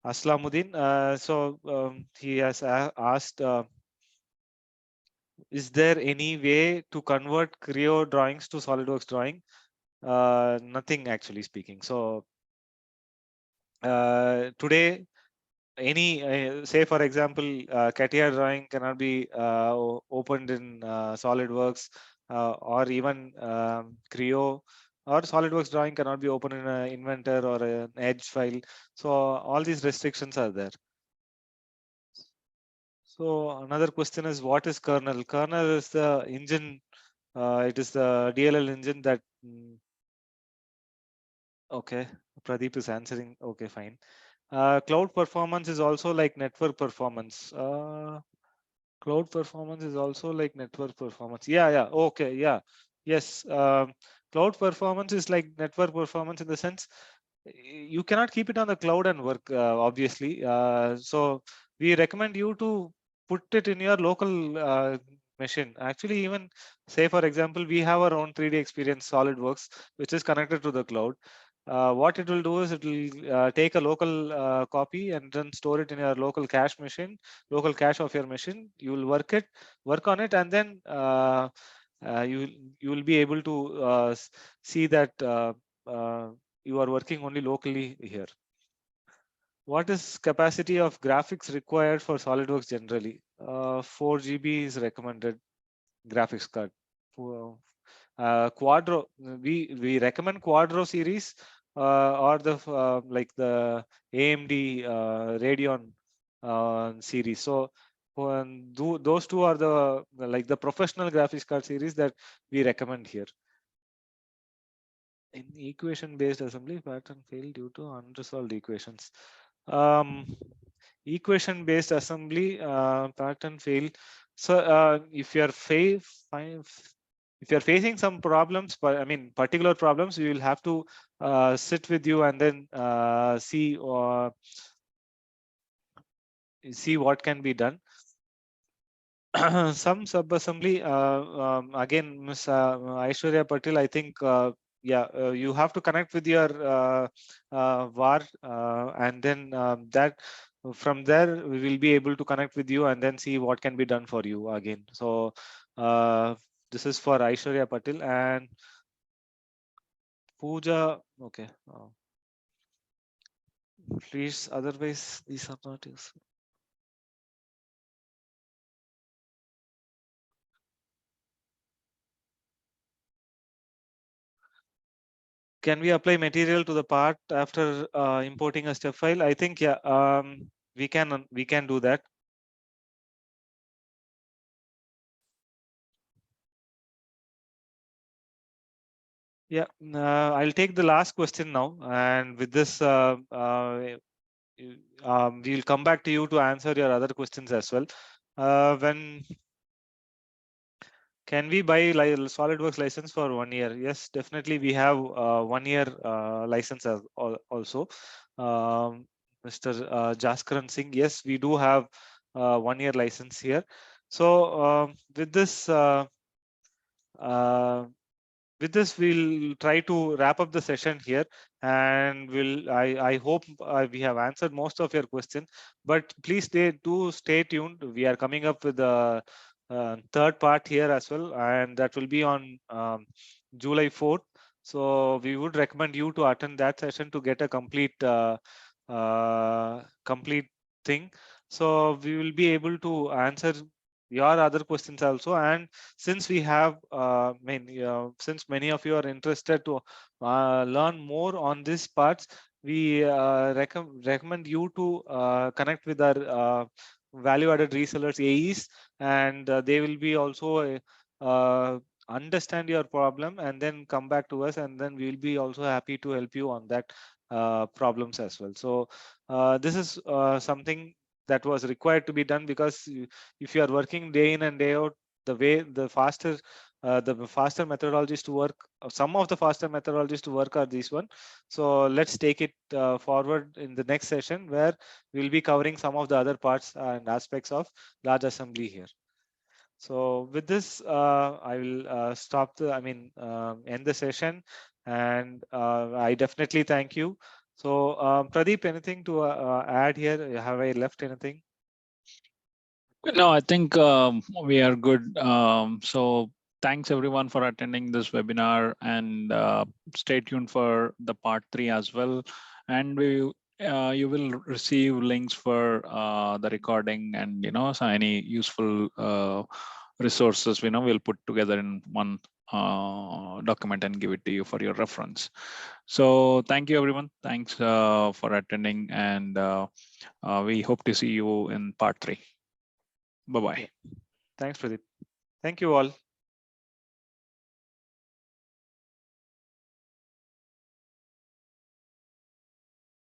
Aslamuddin, he has asked, is there any way to convert Creo drawings to SolidWorks drawing? Nothing, actually speaking. So today, any say for example, CATIA drawing cannot be opened in SolidWorks, or even Creo, or SolidWorks drawing cannot be opened in an Inventor or an Edge file. So all these restrictions are there. So another question is, what is kernel? Kernel is the engine. It is the DLL engine that. Okay, Pradeep is answering. Okay, fine. Cloud performance is also like network performance. Cloud performance is also like network performance. Yeah. Okay, yeah. Yes. Cloud performance is like network performance in the sense you cannot keep it on the cloud and work, obviously. So we recommend you to put it in your local machine. Actually, even say for example, we have our own 3D experience SolidWorks, which is connected to the cloud. What it will do is it will take a local copy and then store it in your local cache machine, local cache of your machine. You will work on it, and then you will be able to see that you are working only locally here. What is capacity of graphics required for SolidWorks generally? 4 GB is recommended graphics card. Quadro, we recommend Quadro series or the like the AMD Radeon series. So those two are the like the professional graphics card series that we recommend here. In equation based assembly, pattern failed due to unresolved equations. equation based assembly pattern fail. So if you are facing some problems, but I mean particular problems, you will have to sit with you and then see what can be done. Some sub-assembly, again, Ms. Aishwarya Patil, I think, you have to connect with your VAR, and then that from there we will be able to connect with you and then see what can be done for you again. So this is for Aishwarya Patil and Pooja. Okay, please. Otherwise, these are not useful. Can we apply material to the part after importing a step file? I think, yeah, we can do that. Yeah, I'll take the last question now, and with this, we'll come back to you to answer your other questions as well. When can we buy SolidWorks license for 1 year? Yes, definitely. We have 1 year license also. Mr. Jaskaran Singh, yes, we do have 1 year license here. So with this, we'll try to wrap up the session here, and I hope we have answered most of your questions. But please stay tuned. We are coming up with the third part here as well, and that will be on July 4th. So we would recommend you to attend that session to get a complete thing. So we will be able to answer your other questions also. And since we have since many of you are interested to learn more on these parts, we recommend you to connect with our value added resellers, AEs, and they will be also understand your problem and then come back to us, and then we will be also happy to help you on that problems as well. So this is something that was required to be done, because if you are working day in and day out, the faster methodologies to work, some of the faster methodologies to work are these one. So let's take it forward in the next session, where we'll be covering some of the other parts and aspects of large assembly here. So with this, I will end the session, and I definitely thank you. So Pradeep, anything to add here? Have I left anything? No, I think we are good. So thanks everyone for attending this webinar, and stay tuned for the part 3 as well. And you will receive links for the recording, and so any useful resources we'll put together in one document and give it to you for your reference. So thank you everyone. Thanks for attending, and we hope to see you in part 3. Bye-bye. Thanks, Pradeep. Thank you all.